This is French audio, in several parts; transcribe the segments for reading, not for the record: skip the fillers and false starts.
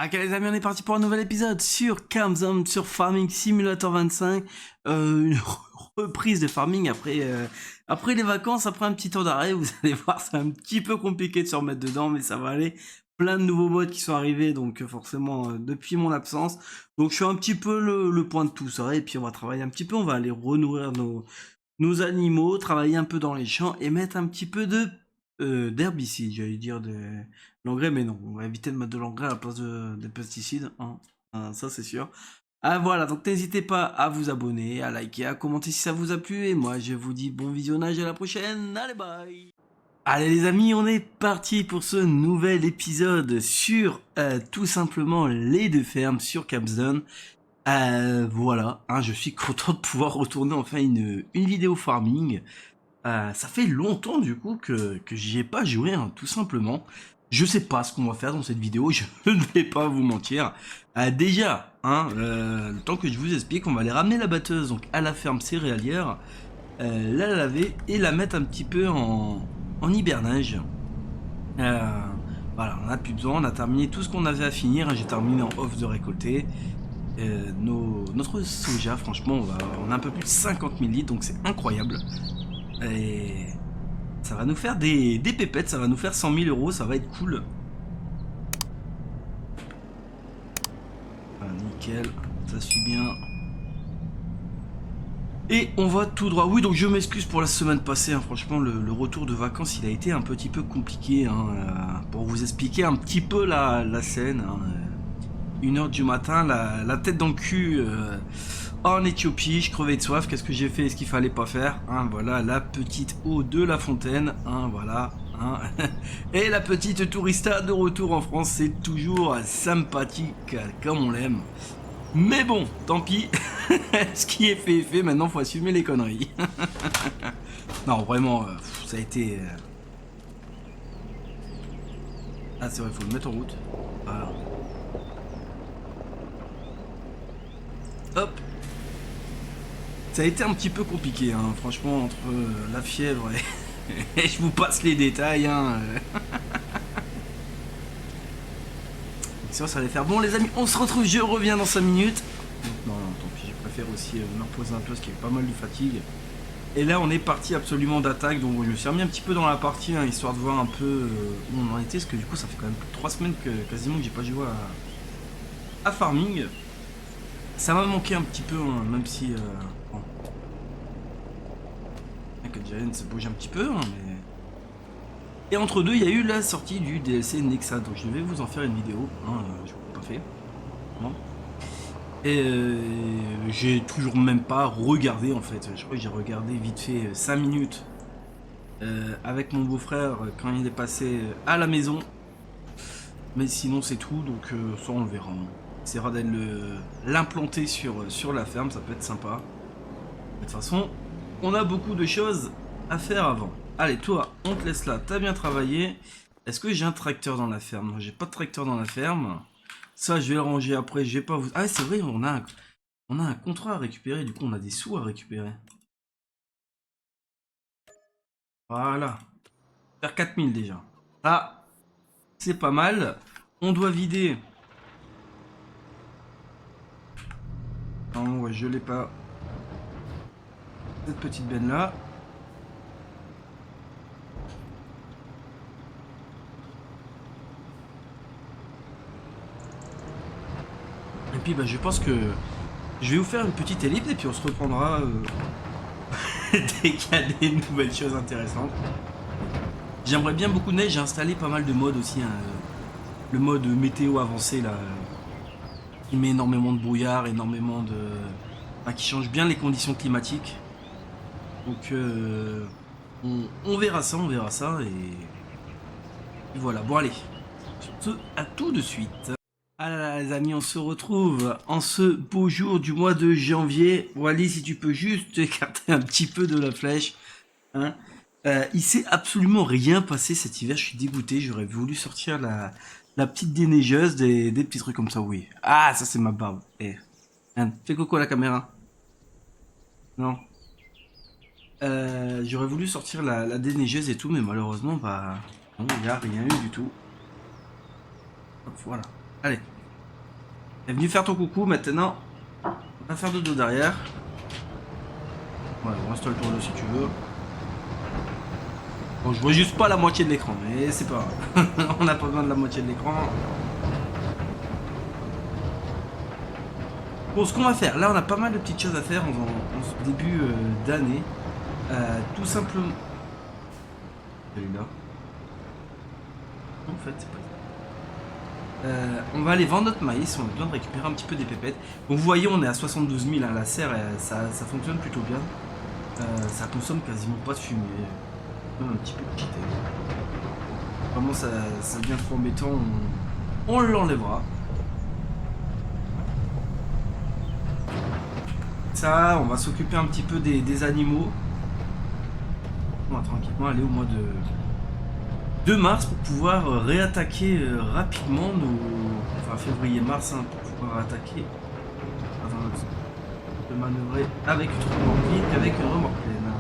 Ok les amis, on est parti pour un nouvel épisode sur Camzone, sur Farming Simulator 25. Une reprise de farming après les vacances, après un petit temps d'arrêt. Vous allez voir, c'est un petit peu compliqué de se remettre dedans, mais ça va aller. Plein de nouveaux mods qui sont arrivés, donc forcément depuis mon absence. Donc je suis un petit peu le point de tout ça, et puis on va travailler un petit peu, on va aller renourrir nos animaux, travailler un peu dans les champs et mettre un petit peu de d'herbicide, j'allais dire de l'engrais, mais non, on va éviter de mettre de l'engrais à la place des pesticides, hein. Ça c'est sûr. Ah voilà, donc n'hésitez pas à vous abonner, à liker, à commenter si ça vous a plu, et moi je vous dis bon visionnage, à la prochaine, allez bye. Allez les amis, on est parti pour ce nouvel épisode sur tout simplement les deux fermes sur Capstone. Voilà, hein, je suis content de pouvoir retourner enfin une vidéo farming. Ça fait longtemps du coup que j'y ai pas joué, hein, tout simplement. Je sais pas ce qu'on va faire dans cette vidéo, je ne vais pas vous mentir. Déjà, hein, le temps que je vous explique, on va aller ramener la batteuse donc à la ferme céréalière, la laver et la mettre un petit peu en hibernage. Euh, voilà, on a plus besoin, on a terminé tout ce qu'on avait à finir, hein. J'ai terminé en off de récolter. Notre soja, franchement, on a un peu plus de 50 000 litres, donc c'est incroyable. Et ça va nous faire des pépettes, ça va nous faire 100 000 euros, ça va être cool. Voilà, nickel, ça suit bien. Et on va tout droit. Oui, donc je m'excuse pour la semaine passée, hein. Franchement, le retour de vacances, il a été un petit peu compliqué, hein, pour vous expliquer un petit peu la scène, hein. 1h du matin, la tête dans le cul, en Éthiopie, je crevais de soif. Qu'est-ce que j'ai fait? Ce qu'il fallait pas faire, hein, voilà, la petite eau de la fontaine, hein, voilà, hein. Et la petite tourista de retour en France, c'est toujours sympathique comme on l'aime. Mais bon, tant pis. Ce qui est fait est fait, maintenant faut assumer les conneries. Non, vraiment, ça a été... Ah c'est vrai, faut le mettre en route. Voilà. Hop. Ça a été un petit peu compliqué, hein, franchement, entre la fièvre et... et je vous passe les détails, hein. Sinon ça allait faire. Bon les amis, on se retrouve, je reviens dans 5 minutes. Non, non, tant pis, je préfère aussi me reposer un peu parce qu'il y a pas mal de fatigue. Et là on est parti absolument d'attaque, donc je me suis remis un petit peu dans la partie, hein, histoire de voir un peu où on en était, parce que du coup ça fait quand même plus de 3 semaines que quasiment que j'ai pas joué à Farming. Ça m'a manqué un petit peu, hein, même si... bon. Que Jalen se bouge un petit peu, hein, mais... Et entre deux, il y a eu la sortie du DLC Nexa, donc je vais vous en faire une vidéo, hein, je vous l'ai pas fait. Non. Et j'ai toujours même pas regardé en fait, je crois que j'ai regardé vite fait 5 minutes avec mon beau-frère quand il est passé à la maison. Mais sinon c'est tout, donc ça on le verra. On essaiera d'aller l'implanter sur la ferme, ça peut être sympa. De toute façon, on a beaucoup de choses à faire avant. Allez, toi, on te laisse là, t'as bien travaillé. Est-ce que j'ai un tracteur dans la ferme? Non, j'ai pas de tracteur dans la ferme. Ça, je vais le ranger après, je vais pas vous... Ah, c'est vrai, on a un contrat à récupérer, du coup, on a des sous à récupérer. Voilà. Faire 4000 déjà. Ah, c'est pas mal. On doit vider... Non, ouais, je l'ai pas. Cette petite benne là. Et puis, bah, je pense que je vais vous faire une petite ellipse et puis on se reprendra dès qu'il y a des nouvelles choses intéressantes. J'aimerais bien beaucoup de neige, j'ai installé pas mal de modes aussi, hein. Le mode météo avancé là, qui met énormément de brouillard, énormément de... Enfin, qui change bien les conditions climatiques. Donc on verra ça, et voilà, bon allez, sur ce, à tout de suite. Ah là là les amis, on se retrouve en ce beau jour du mois de janvier. Wally, si tu peux juste écarter un petit peu de la flèche, hein. Il s'est absolument rien passé cet hiver, je suis dégoûté, j'aurais voulu sortir la petite déneigeuse, des petits trucs comme ça, oui. Ah, ça c'est ma barbe. Eh, hein, fais coco à la caméra. Non. J'aurais voulu sortir la déneigeuse et tout, mais malheureusement, bah, non, il n'y a rien eu du tout. Hop, voilà. Allez. T'es venu faire ton coucou, maintenant, on va faire dodo derrière. Ouais, installe-toi là si tu veux. Bon, je vois juste pas la moitié de l'écran, mais c'est pas grave. On n'a pas besoin de la moitié de l'écran. Bon, ce qu'on va faire, là on a pas mal de petites choses à faire en ce début d'année. Tout simplement... Celui-là. En fait, c'est pas ça. On va aller vendre notre maïs, on a besoin de récupérer un petit peu des pépettes. Donc vous voyez, on est à 72 000, hein, la serre, ça fonctionne plutôt bien. Ça consomme quasiment pas de fumée. Même un petit peu de quitté. Vraiment, ça devient trop embêtant, on l'enlèvera. Ça, on va s'occuper un petit peu des animaux. On va tranquillement aller au mois de mars pour pouvoir réattaquer rapidement nos... Enfin, février-mars, hein, pour pouvoir attaquer. Avant de manœuvrer avec une remorque vide qu'avec une remorque pleine.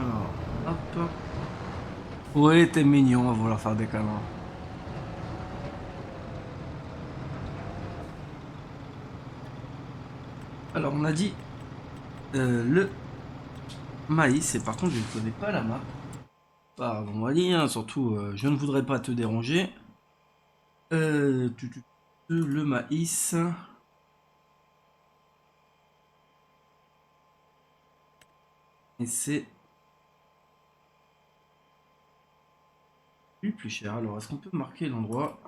Alors, hop. Ouais, t'es mignon à vouloir faire des câlins. Alors, on a dit le maïs, et par contre, je ne connais pas la marque. Pardon, Wally, hein, surtout, je ne voudrais pas te déranger. Le maïs. Et c'est plus cher. Alors, est-ce qu'on peut marquer l'endroit?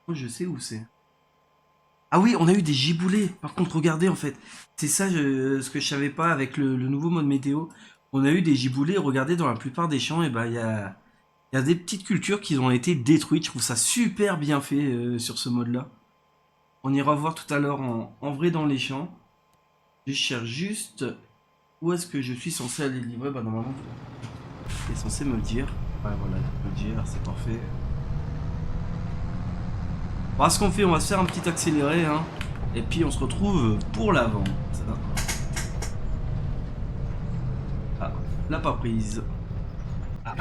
Moi, je sais où c'est. Ah oui, on a eu des giboulées. Par contre, regardez, en fait. C'est ça ce que je savais pas avec le nouveau mode météo. On a eu des giboulées. Regardez, dans la plupart des champs, et ben, il y a des petites cultures qui ont été détruites. Je trouve ça super bien fait sur ce mode-là. On ira voir tout à l'heure en vrai dans les champs. Je cherche juste où est-ce que je suis censé aller livrer. Bah normalement, tu es censé me le dire. Ouais, voilà, tu peux le dire, c'est parfait. Bon, ce qu'on fait, on va se faire un petit accéléré, hein. Et puis on se retrouve pour la vente. Ah, l'a pas prise. Ah,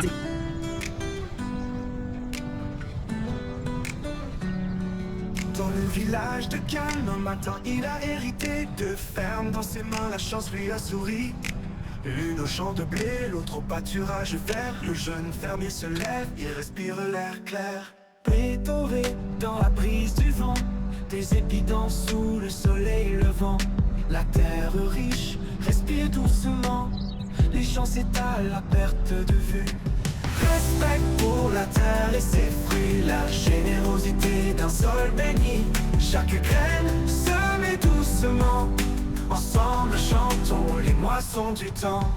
dans le village de Calme, un matin il a hérité de ferme. Dans ses mains la chance lui a souri. L'une au champ de blé, l'autre au pâturage vert. Le jeune fermier se lève, il respire l'air clair. Pétoré dans la brise du vent, des épis dansent sous le soleil levant. La terre riche respire doucement, les champs s'étalent à perte de vue. Respect pour la terre et ses fruits, la générosité d'un sol béni. Chaque graine semée doucement, ensemble chantons les moissons du temps.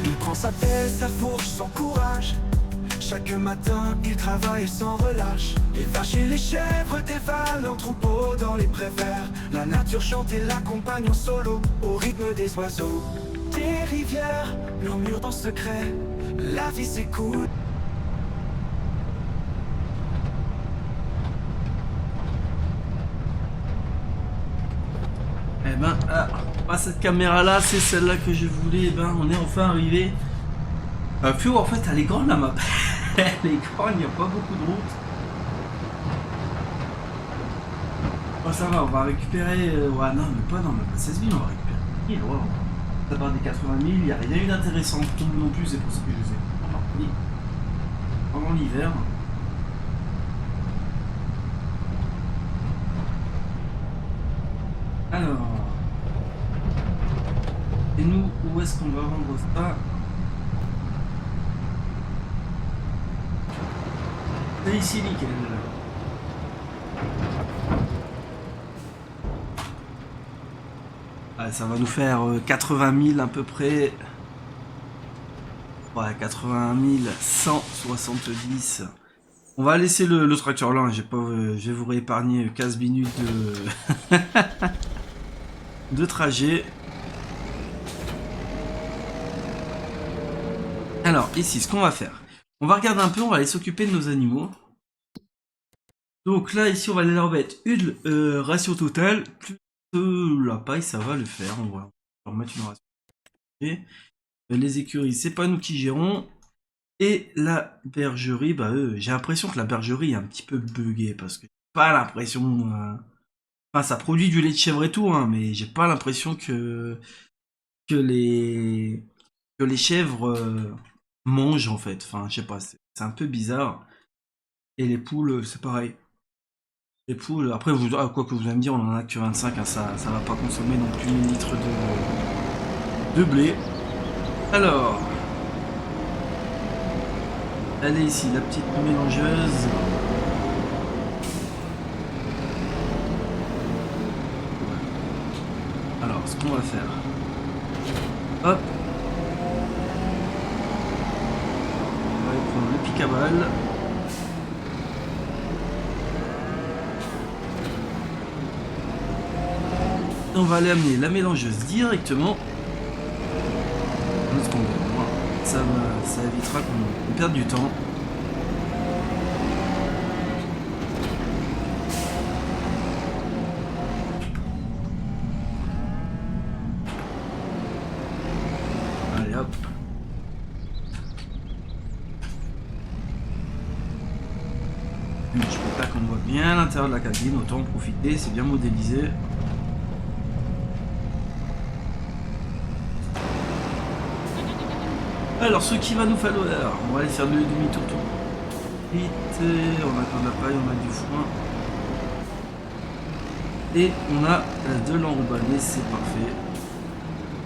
Il prend sa pelle, sa fourche, son courage. Chaque matin il travaille sans relâche. Les vaches et les chèvres dévalent en troupeau dans les prés verts. La nature chante et l'accompagne en solo au rythme des oiseaux. Des rivières murmurent en secret, la vie s'écoule. eh ben, pas cette caméra là, c'est celle-là que je voulais. Eh ben, on est enfin arrivé. Fio, en fait, elle est grande la map. Elle est grande, il n'y a pas beaucoup de route. Oh, ça va, on va récupérer. Ouais, non, mais pas 16 000, on va récupérer 1000. Ouais, ça part des 80 000, il n'y a rien eu d'intéressant non plus, c'est pour ça que je sais. Pendant l'hiver. Alors. Et nous, où est-ce qu'on va vendre ça? C'est ici, nickel. Ah, ça va nous faire 80 000 à peu près. Ouais, 81 170. On va laisser le tracteur là, hein. Je vais vous réépargner 15 minutes de trajet. Alors, ici, ce qu'on va faire, on va regarder un peu, on va aller s'occuper de nos animaux. Donc là, ici, on va leur mettre une ration totale, plus la paille, ça va le faire. On va leur mettre une ration. Et les écuries, c'est pas nous qui gérons. Et la bergerie, bah j'ai l'impression que la bergerie est un petit peu buggée, parce que j'ai pas l'impression... Enfin, ça produit du lait de chèvre et tout, hein, mais j'ai pas l'impression que les que les chèvres mangent en fait. Enfin, je sais pas, c'est un peu bizarre. Et les poules, c'est pareil. Les poules, après, quoi que vous allez me dire, on en a que 25, hein, ça va pas consommer non plus 1000 litres de blé. Alors, elle est ici, la petite mélangeuse. Alors, ce qu'on va faire. Hop. On va aller prendre le pic à balles. On va aller amener la mélangeuse directement. Une seconde. Ça évitera qu'on perde du temps. Allez hop. Je peux pas qu'on voit bien l'intérieur de la cabine, autant en profiter, c'est bien modélisé. Alors ce qu'il va nous falloir, on va aller faire le demi-tour tout vite, on a de la paille, on a du foin. Et on a de l'enrobannée, c'est parfait.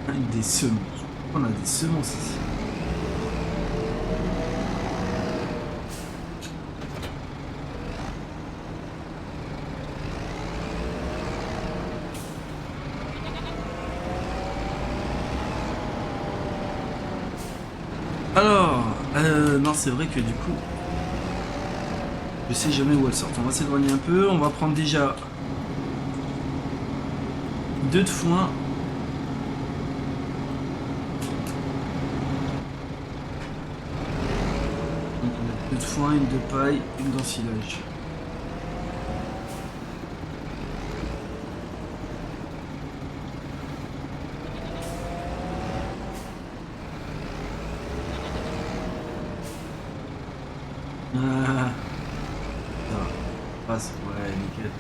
Avec des semences. On a des semences ici. Alors, non, c'est vrai que du coup, je sais jamais où elles sortent. On va s'éloigner un peu. On va prendre déjà 2 de foin. Donc on a 2 de foin, une de paille, une d'ensilage. Ah, ça va. Passe, ouais, nickel.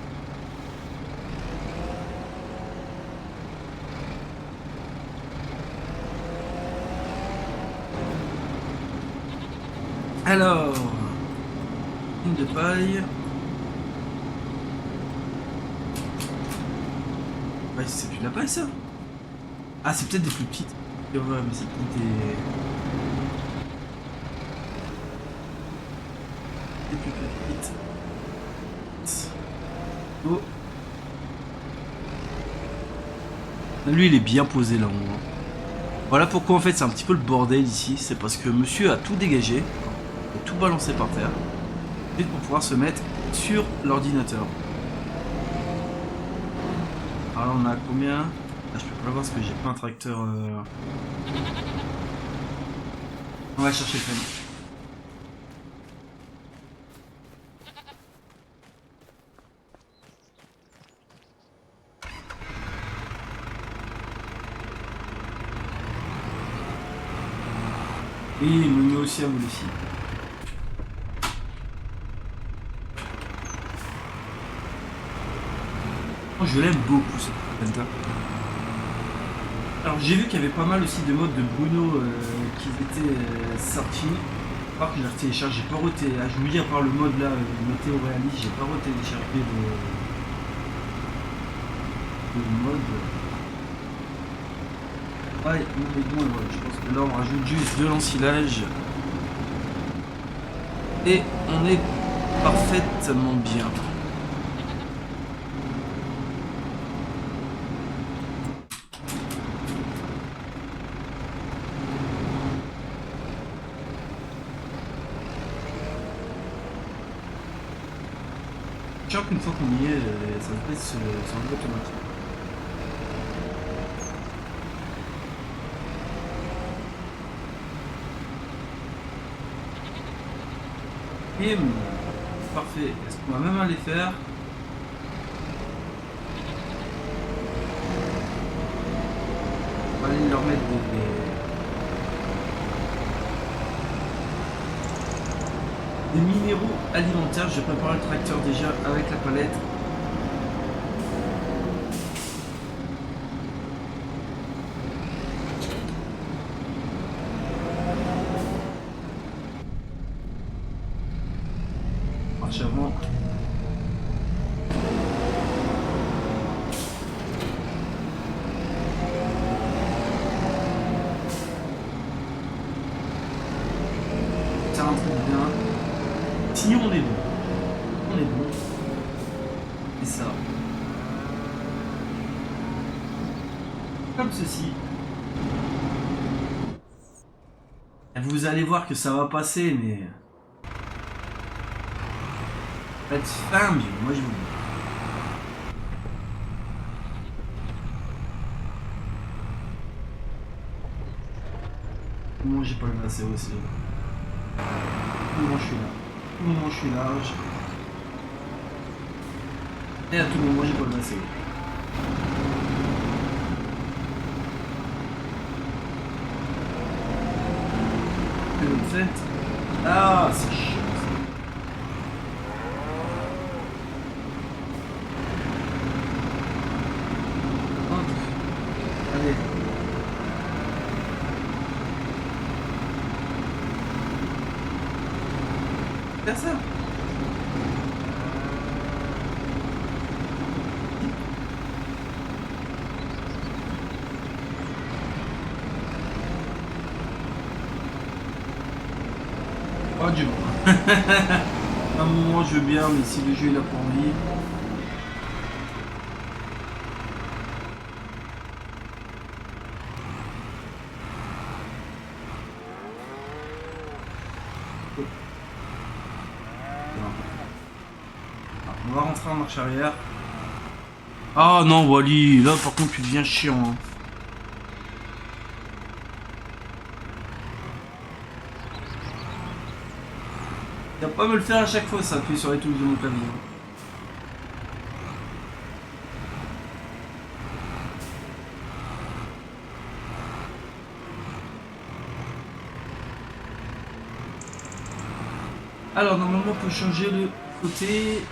Alors, une de paille. Ouais, c'est plus de la paille ça? Ah, c'est peut-être des plus petites. Ouais, mais c'est peut-être des plus petites. Oh. Lui, il est bien posé là. Voilà pourquoi en fait c'est un petit peu le bordel ici. C'est parce que monsieur a tout dégagé, a tout balancé par terre, juste pour pouvoir se mettre sur l'ordinateur. Alors on a combien? Ah, je peux pas le voir parce que j'ai pas un tracteur. On va chercher le camion. Et il me met aussi à vous les filles. Oh, je l'aime beaucoup cette Penta. Alors j'ai vu qu'il y avait pas mal aussi de modes de Bruno qui étaient sortis. Par que je les télécharge, j'ai pas retéléchargé. Je vous dis à part le mode là, météo réaliste, j'ai pas retéléchargé le mode. Ouais, on est bon, ouais, je pense que là on rajoute juste de l'ensilage. Et on est parfaitement bien. Je crois qu'une fois qu'on y est, ça devrait se enlever automatiquement. Et parfait. Est-ce qu'on va même aller faire? On va aller leur mettre des minéraux alimentaires. Je prépare le tracteur déjà avec la palette. Marche avant. Ça rentre bien. Si on est bon. On est bon. Et ça. Comme ceci. Et vous allez voir que ça va passer, mais... Faites faim, moi je vous dis. Comment j'ai pas le passer aussi? Tout moment je suis là. Tout moment je suis large. Et à tout moment j'ai pas le passer. Que vous faites? Ah, c'est chiant. Allez. Faire ça. Oh Dieu. À un moment je veux bien, mais si le jeu il a pas envie. On va rentrer en marche arrière. Ah non Wally, là par contre tu deviens chiant. Hein. Tu vas pas me le faire à chaque fois ça, appuyer sur les touches de mon clavier. Alors normalement on peut changer le côté.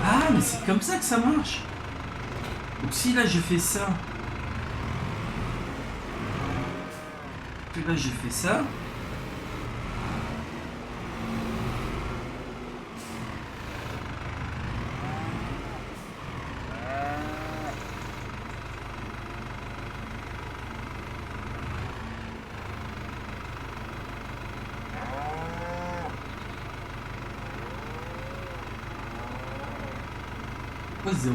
Ah mais c'est comme ça que ça marche. Donc si là je fais ça. Et là je fais ça. Pourquoi 0%?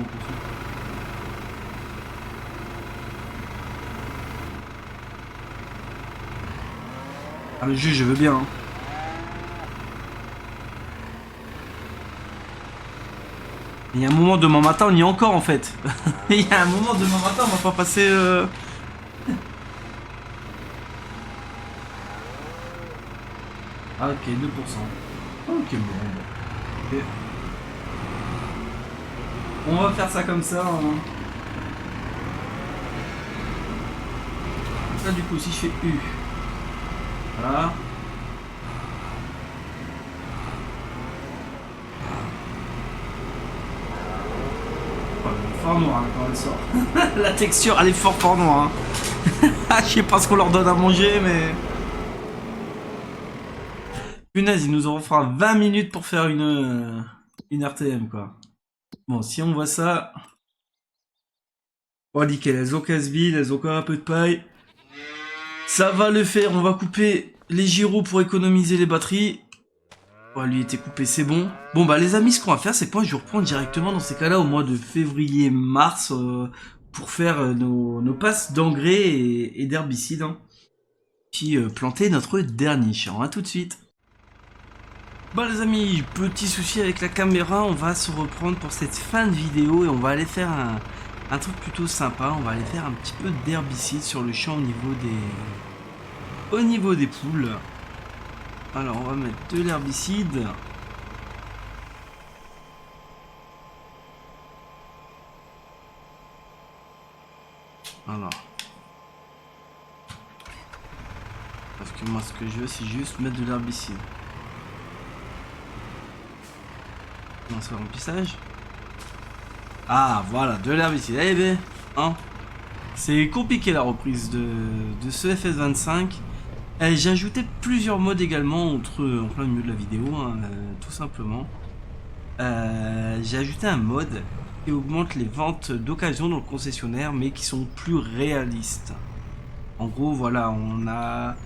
Ah le jeu je veux bien hein. Il y a un moment demain matin on y est encore en fait. Il y a un moment demain matin on va pas passer Ah ok 2%. Ok bon. Ok. On va faire ça comme ça. Hein. Là du coup si je fais U. Voilà. Oh, elle est fort noire hein, quand elle sort. La texture elle est fort noire. Hein. Je sais pas ce qu'on leur donne à manger mais... Punaise, il nous en fera 20 minutes pour faire une RTM quoi. Bon, si on voit ça... Oh, nickel, elles ont casse-bille, elles ont encore un peu de paille. Ça va le faire, on va couper les gyros pour économiser les batteries. Oh, lui était coupé, c'est bon. Bon, bah les amis, ce qu'on va faire, c'est que moi, je reprends directement dans ces cas-là au mois de février-mars pour faire nos passes d'engrais et d'herbicides. Hein. Puis planter notre dernier champ. À tout de suite. Bon les amis, petit souci avec la caméra, on va se reprendre pour cette fin de vidéo et on va aller faire un truc plutôt sympa. On va aller faire un petit peu d'herbicide sur le champ au niveau des poules. Alors on va mettre de l'herbicide. Alors. Parce que moi ce que je veux c'est juste mettre de l'herbicide. On se remplissage. Ah voilà, de l'herbicide. Eh ben, hein. C'est compliqué la reprise de ce FS25. J'ai ajouté plusieurs modes également en plein milieu de la vidéo, hein, tout simplement. J'ai ajouté un mode qui augmente les ventes d'occasion dans le concessionnaire, mais qui sont plus réalistes. En gros, voilà, on a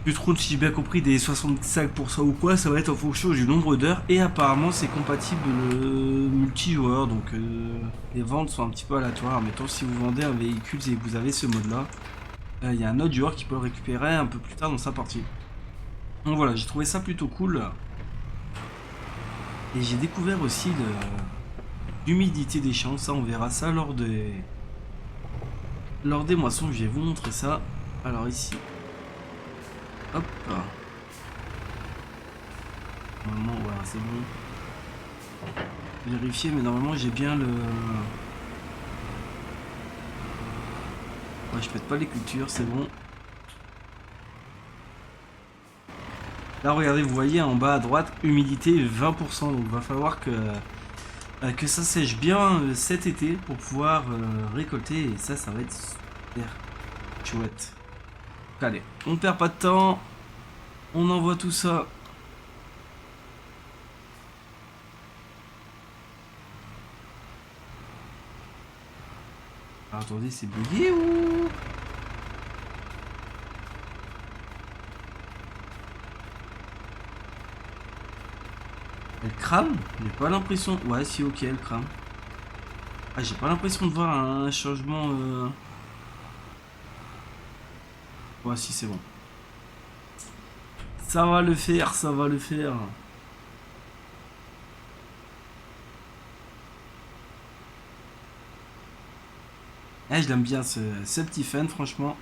plus trop, si j'ai bien compris, des 65% ou quoi, ça va être en fonction du nombre d'heures. Et apparemment, c'est compatible multijoueur, donc les ventes sont un petit peu aléatoires. Mettons, si vous vendez un véhicule et que vous avez ce mode-là, il y a un autre joueur qui peut le récupérer un peu plus tard dans sa partie. Donc voilà, j'ai trouvé ça plutôt cool. Et j'ai découvert aussi l'humidité des champs. Ça, on verra ça lors des moissons. Je vais vous montrer ça. Alors ici, hop. Normalement, voilà, c'est bon. Vérifier, mais normalement, j'ai bien le... Ouais, je pète pas les cultures, c'est bon. Là, regardez, vous voyez en bas à droite, humidité 20%. Donc, va falloir que ça sèche bien cet été pour pouvoir récolter. Et ça va être super chouette. Allez, on perd pas de temps. On envoie tout ça. Alors, attendez, c'est bugué ou... Elle crame? J'ai pas l'impression... Ouais, si, ok, elle crame. Ah, j'ai pas l'impression de voir un changement... Ouais, si, c'est bon. Ça va le faire, ça va le faire. Eh, je l'aime bien, ce petit fan, franchement.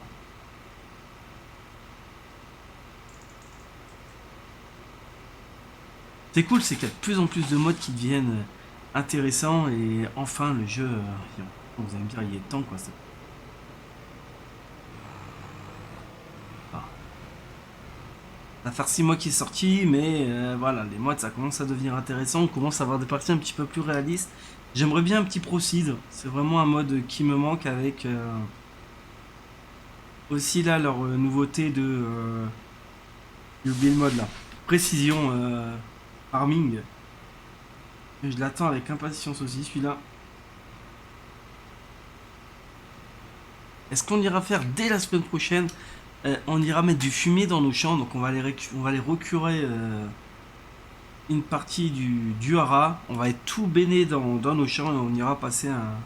C'est cool, c'est qu'il y a de plus en plus de modes qui deviennent intéressants et enfin le jeu, vous allez me dire, il est temps quoi. Ah. Ça va faire 6 mois qu'il est sorti, mais voilà, les modes ça commence à devenir intéressant, on commence à avoir des parties un petit peu plus réalistes. J'aimerais bien un petit Proceed, c'est vraiment un mode qui me manque avec aussi là leur nouveauté de... j'ai oublié le mode là. Précision farming. Je l'attends avec impatience aussi celui-là. Est-ce qu'on ira faire dès la semaine prochaine? On ira mettre du fumier dans nos champs, donc on va aller recurer une partie du hara. On va être tout baigné dans nos champs et on ira passer un...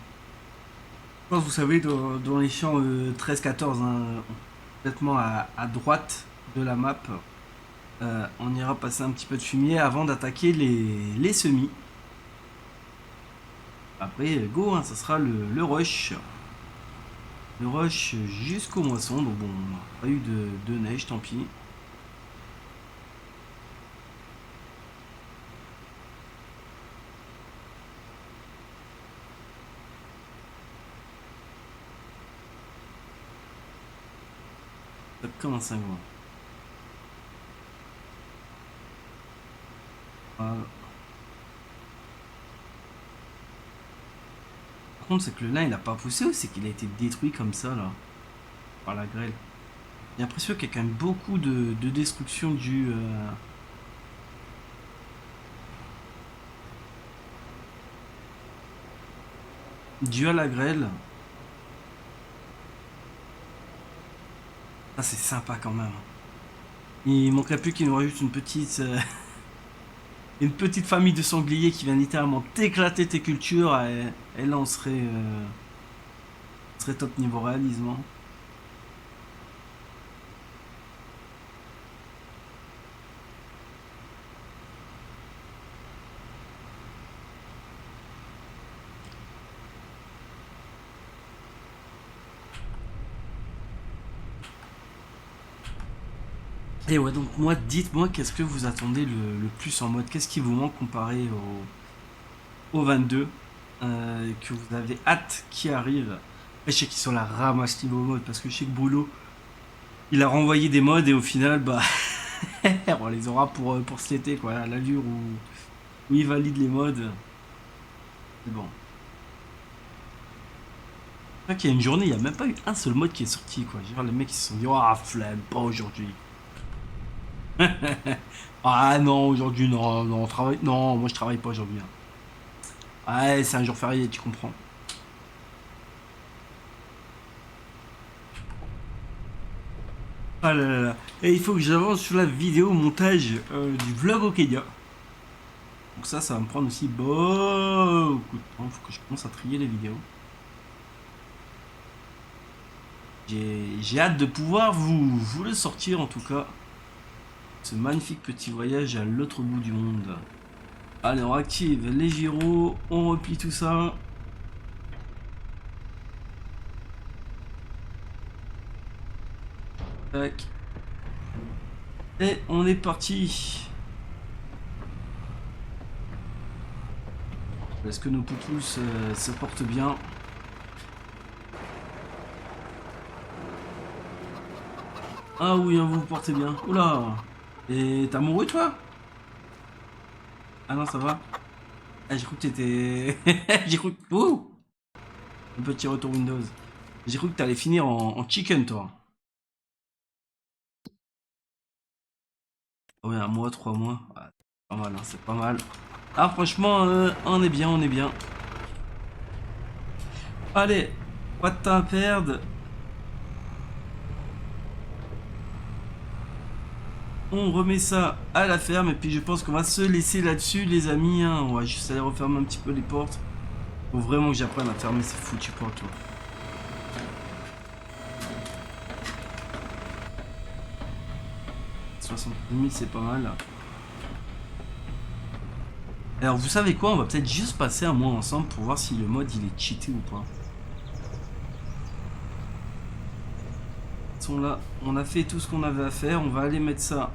Je pense, vous savez, dans les champs 13-14, hein, complètement à droite de la map. On ira passer un petit peu de fumier avant d'attaquer les semis. Après, go, hein, ça sera le rush. Le rush jusqu'au moisson. Donc bon, on n'a pas eu de neige, tant pis. Ça commence à voir. Voilà. Par contre, c'est que le lin il a pas poussé ou c'est qu'il a été détruit comme ça là par la grêle. J'ai l'impression qu'il y a quand même beaucoup de destruction due à la grêle. Ah, c'est sympa quand même. Il manquerait plus qu'il nous rajoute une petite famille de sangliers qui vient littéralement t'éclater tes cultures et là on serait top niveau réalisme. Hein. Et ouais, donc moi, dites-moi, qu'est-ce que vous attendez le plus en mode? Qu'est-ce qui vous manque comparé au 22 que vous avez hâte qui arrive? Après, je sais qu'ils sont la ramasse niveau mode parce que je sais que Bruno, il a renvoyé des modes et au final, bah, on les aura pour cet été, quoi. À l'allure où il valide les modes. C'est bon. C'est vrai qu'il y a une journée, il n'y a même pas eu un seul mode qui est sorti, quoi. Je veux dire, les mecs, ils se sont dit, ah, flemme, pas aujourd'hui. Ah non, aujourd'hui, non, non, on travaille. Non, moi je travaille pas aujourd'hui, hein. Ouais, c'est un jour férié, tu comprends. Ah là là là. Et il faut que j'avance sur la vidéo montage du vlog au Kenya. Donc ça va me prendre aussi beaucoup de temps. Il faut que je commence à trier les vidéos. J'ai hâte de pouvoir vous le sortir en tout cas. Ce magnifique petit voyage à l'autre bout du monde. Allez, on active les gyros, on replie tout ça. Tac. Et on est parti. Est-ce que nos poupous se portent bien? Ah oui, hein, vous vous portez bien. Oula. Et t'es amoureux toi? Ah non, ça va. Ah, j'ai cru que t'étais... j'ai cru que... Ouh, un petit retour Windows. J'ai cru que t'allais finir en chicken, toi. Ouais, un mois, 3 mois. Ah, c'est pas mal, hein, c'est pas mal. Ah, franchement, on est bien, on est bien. Allez, pas de temps à perdre. On remet ça à la ferme et puis je pense qu'on va se laisser là-dessus, les amis, hein. On va juste aller refermer un petit peu les portes. Faut vraiment que j'apprenne à fermer ces foutues portes, toi. 60 000, c'est pas mal. Alors, vous savez quoi? On va peut-être juste passer un mois ensemble pour voir si le mode il est cheaté ou pas. Ils sont là, on a fait tout ce qu'on avait à faire. On va aller mettre ça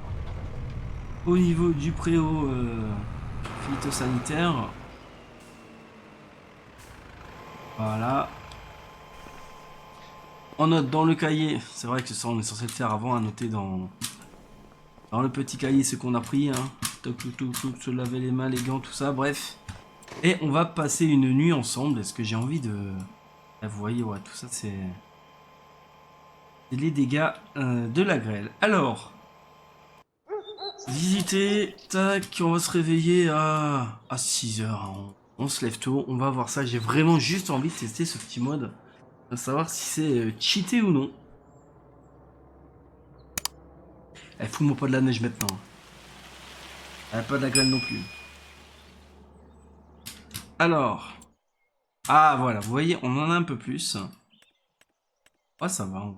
au niveau du préau phytosanitaire. Voilà. On note dans le cahier, c'est vrai que ça on est censé le faire avant, à noter dans le petit cahier ce qu'on a pris, hein. Toc, toc, toc, toc, se laver les mains, les gants, tout ça, bref. Et on va passer une nuit ensemble. Est-ce que j'ai envie de... Là, vous voyez, ouais, tout ça c'est les dégâts de la grêle. Alors, visiter, tac, on va se réveiller à 6 h. Hein. On se lève tôt, on va voir ça. J'ai vraiment juste envie de tester ce petit mode. À savoir si c'est cheaté ou non. Eh, fous-moi pas de la neige maintenant. Pas de la grêle non plus. Alors. Ah voilà, vous voyez, on en a un peu plus. Ah ça va.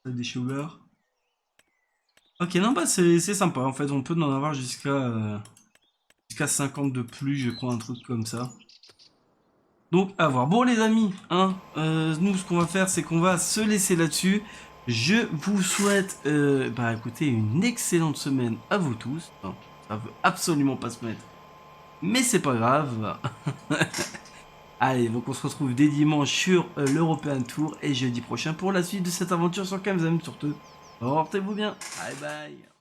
Des sugar. Ok, non bah c'est sympa. En fait, on peut en avoir jusqu'à 50 de plus, je crois, un truc comme ça. Donc à voir. Bon les amis, hein, nous ce qu'on va faire, c'est qu'on va se laisser là-dessus. Je vous souhaite, bah écoutez, une excellente semaine à vous tous. Non, ça veut absolument pas se mettre, mais c'est pas grave. Allez, donc on se retrouve dès dimanche sur l'European Tour et jeudi prochain pour la suite de cette aventure sur Kamzam. Surtout, portez-vous bien. Bye bye.